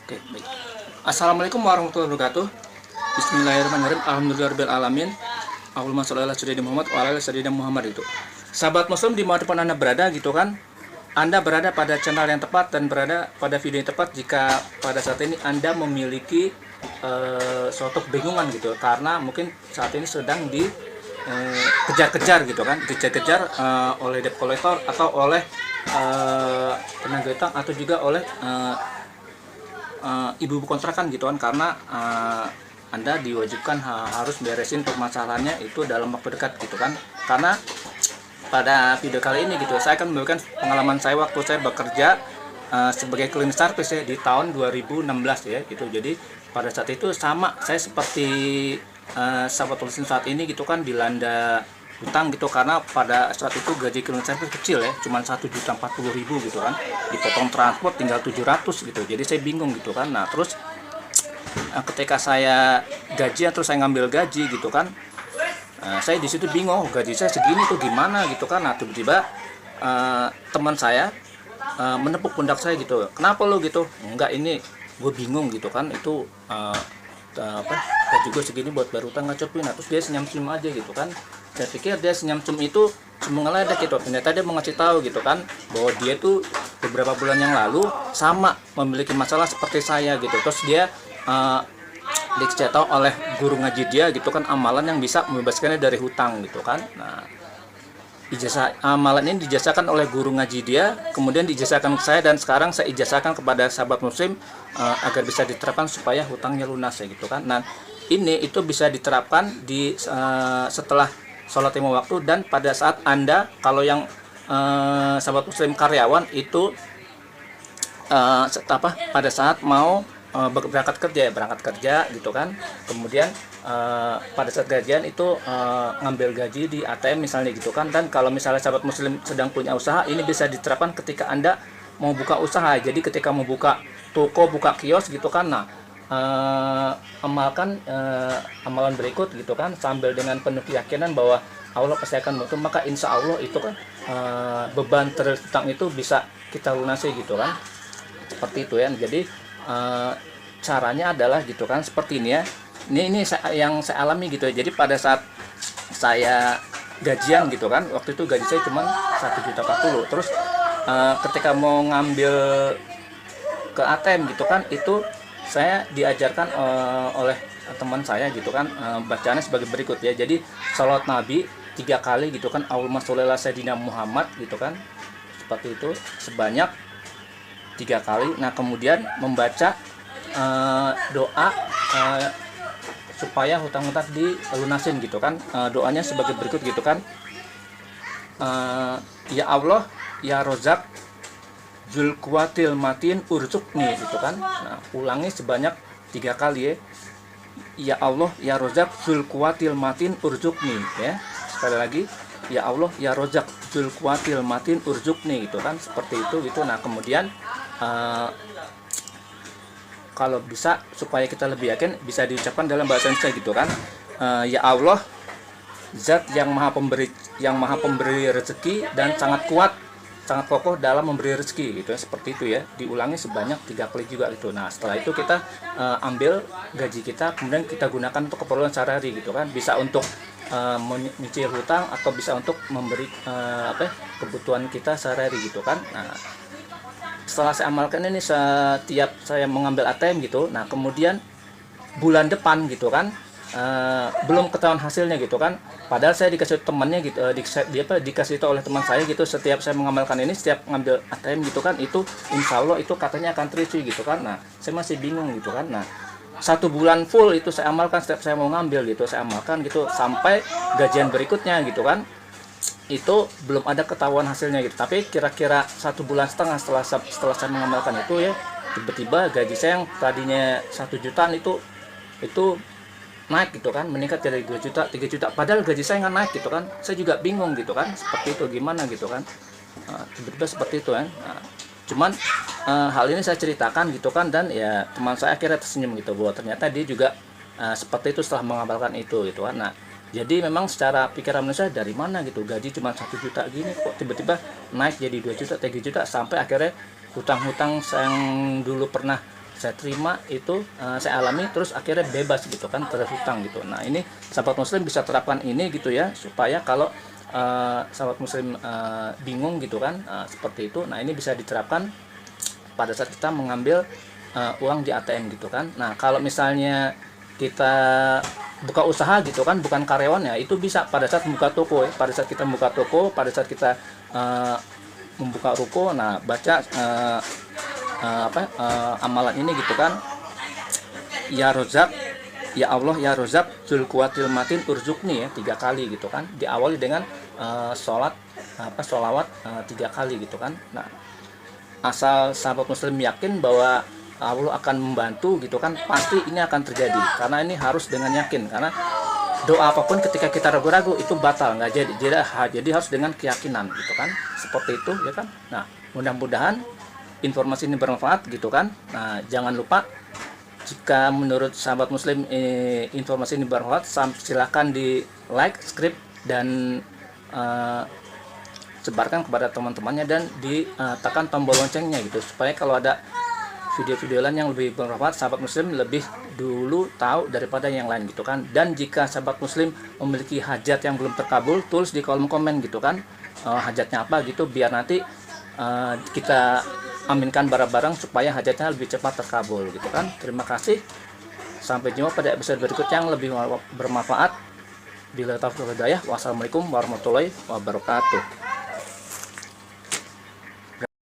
Oke, baik. Assalamualaikum warahmatullahi wabarakatuh. Bismillahirrahmanirrahim. Alhamdulillahirabbil alamin. Allahumma sholli ala sayyidina Muhammad wa ala ali sayyidina Muhammad itu. Sahabat muslim dimanapun Anda berada gitu kan. Anda berada pada channel yang tepat dan berada pada video yang tepat jika pada saat ini Anda memiliki suatu kebingungan gitu, karena mungkin saat ini sedang di kejar-kejar gitu kan, dikejar-kejar oleh debt collector atau oleh penagih utang atau juga oleh ibu-ibu kontrakan gitu kan, karena Anda diwajibkan harus beresin permasalahannya itu dalam waktu dekat gitu kan. Karena pada video kali ini gitu saya akan memberikan pengalaman saya waktu saya bekerja sebagai cleaning service ya di tahun 2016 ya gitu. Jadi pada saat itu sama saya seperti sahabat tulisin saat ini gitu kan, dilanda hutang gitu, karena pada saat itu gaji cleaning service kecil ya, cuma 1.040.000 gitu kan, dipotong transport tinggal 700 gitu. Jadi saya bingung gitu kan. Nah terus ketika saya gaji atau saya ngambil gaji gitu kan, saya di situ bingung, gaji saya segini tuh gimana gitu kan. Nah tiba-tiba teman saya menepuk pundak saya gitu, kenapa lo gitu? Enggak, ini gue bingung gitu kan, itu gaji gue segini buat bayar utang nggak cukup. Nah terus dia senyum-senyum aja gitu kan. Saya pikir dia senyum-senyum itu cuma ngeledek gitu, ternyata dia mau ngasih tahu gitu kan bahwa dia tuh beberapa bulan yang lalu sama memiliki masalah seperti saya gitu. Terus dia dikasih tahu oleh guru ngaji dia gitu kan, amalan yang bisa membebaskannya dari hutang gitu kan. Nah ijazah amalan ini dijazahkan oleh guru ngaji dia, kemudian dijazahkan ke saya, dan sekarang saya ijazahkan kepada sahabat muslim agar bisa diterapkan supaya hutangnya lunas ya gitu kan. Nah ini itu bisa diterapkan di setelah sholat lima waktu, dan pada saat Anda kalau yang sahabat muslim karyawan itu pada saat mau berangkat kerja gitu kan, kemudian pada saat gajian itu ngambil gaji di ATM misalnya gitu kan. Dan kalau misalnya sahabat muslim sedang punya usaha, ini bisa diterapkan ketika Anda mau buka usaha. Jadi ketika mau buka toko, buka kios gitu kan, nah amalkan amalan berikut gitu kan, sambil dengan penuh keyakinan bahwa Allah pasti akan membantu, maka insya Allah itu kan beban terhutang itu bisa kita lunasi gitu kan, seperti itu ya. Jadi caranya adalah gitu kan, seperti ini ya. Ini yang saya alami gitu ya. Jadi pada saat saya gajian gitu kan, waktu itu gaji saya cuma 1.040.000. Terus ketika mau ngambil ke ATM gitu kan, itu saya diajarkan oleh teman saya gitu kan, bacaannya sebagai berikut ya. Jadi salat Nabi 3 kali gitu kan, Allahumma sholli ala sayyidina Muhammad gitu kan, seperti itu sebanyak 3 kali. Nah kemudian membaca doa supaya hutang-hutang dilunasin gitu kan. Doanya sebagai berikut gitu kan, ya Allah ya Rozak Zul Kuwatil Matin Urzukni gitu kan. Nah ulangi sebanyak 3 kali ya. Ya Allah ya Rozak Zul Kuwatil Matin Urzukni ya. Sekali lagi, ya Allah ya Rozak Zul Kuwatil Matin Urzukni gitu kan, seperti itu gitu. Nah kemudian kalau bisa supaya kita lebih yakin, bisa diucapkan dalam bahasa Indonesia gitu kan, ya Allah Zat yang maha pemberi rezeki dan sangat kuat, sangat kokoh dalam memberi rezeki gitu ya, seperti itu ya. Diulangi sebanyak 3 kali juga gitu. Nah setelah itu kita ambil gaji kita, kemudian kita gunakan untuk keperluan sehari-hari gitu kan, bisa untuk menyicil hutang atau bisa untuk memberi kebutuhan kita sehari-hari gitu kan. Nah setelah saya amalkan ini setiap saya mengambil ATM gitu, nah kemudian bulan depan gitu kan, belum ketahuan hasilnya gitu kan, padahal saya dikasih temannya gitu, dikasih tahu oleh teman saya gitu, setiap saya mengamalkan ini, setiap ngambil ATM gitu kan, itu insya Allah itu katanya akan terisi gitu kan. Nah saya masih bingung gitu kan. Nah 1 bulan full itu saya amalkan, setiap saya mau ngambil gitu saya amalkan gitu, sampai gajian berikutnya gitu kan, itu belum ada ketahuan hasilnya gitu. Tapi kira-kira 1,5 bulan setelah saya mengamalkan itu ya, tiba-tiba gaji saya yang tadinya 1 jutaan itu naik gitu kan, meningkat dari 2 juta 3 juta, padahal gaji saya nggak naik gitu kan. Saya juga bingung gitu kan, seperti itu gimana gitu kan. Tiba-tiba seperti itu kan. Cuman hal ini saya ceritakan gitu kan, dan ya teman saya akhirnya tersenyum gitu, bahwa ternyata dia juga seperti itu setelah mengamalkan itu gitu kan. Nah jadi memang secara pikiran manusia, dari mana gitu, gaji cuma 1 juta gini kok tiba-tiba naik jadi 2 juta 3 juta, sampai akhirnya hutang-hutang yang dulu pernah saya terima itu, saya alami, terus akhirnya bebas gitu kan, terhutang gitu. Nah ini sahabat muslim bisa terapkan ini gitu ya, supaya kalau sahabat muslim bingung gitu kan, seperti itu. Nah ini bisa diterapkan pada saat kita mengambil uang di ATM gitu kan. Nah kalau misalnya kita buka usaha gitu kan, bukan karyawan ya, itu bisa pada saat membuka toko ya. Pada saat kita membuka toko, pada saat kita membuka ruko, nah baca amalan ini gitu kan, ya Rozak, ya Allah ya Rozak Dzul Quwwatil Matin urzukni ya, 3 kali gitu kan, diawali dengan sholawat 3 kali gitu kan. Nah asal sahabat muslim yakin bahwa Allah akan membantu gitu kan, pasti ini akan terjadi, karena ini harus dengan yakin, karena doa apapun ketika kita ragu-ragu itu batal, nggak jadi harus dengan keyakinan gitu kan, seperti itu ya kan. Nah mudah-mudahan informasi ini bermanfaat gitu kan. Nah jangan lupa, jika menurut sahabat muslim informasi ini bermanfaat, silahkan di like, subscribe, dan sebarkan kepada teman-temannya, dan ditekan tombol loncengnya gitu, supaya kalau ada video-video lain yang lebih bermanfaat, sahabat muslim lebih dulu tahu daripada yang lain gitu kan. Dan jika sahabat muslim memiliki hajat yang belum terkabul, tulis di kolom komen gitu kan, hajatnya apa gitu, biar nanti kita aminkan bareng-bareng supaya hajatnya lebih cepat terkabul gitu kan. Terima kasih, sampai jumpa pada episode berikutnya yang lebih bermanfaat. Bila taufiq wal hidayah, wassalamualaikum warahmatullahi wabarakatuh.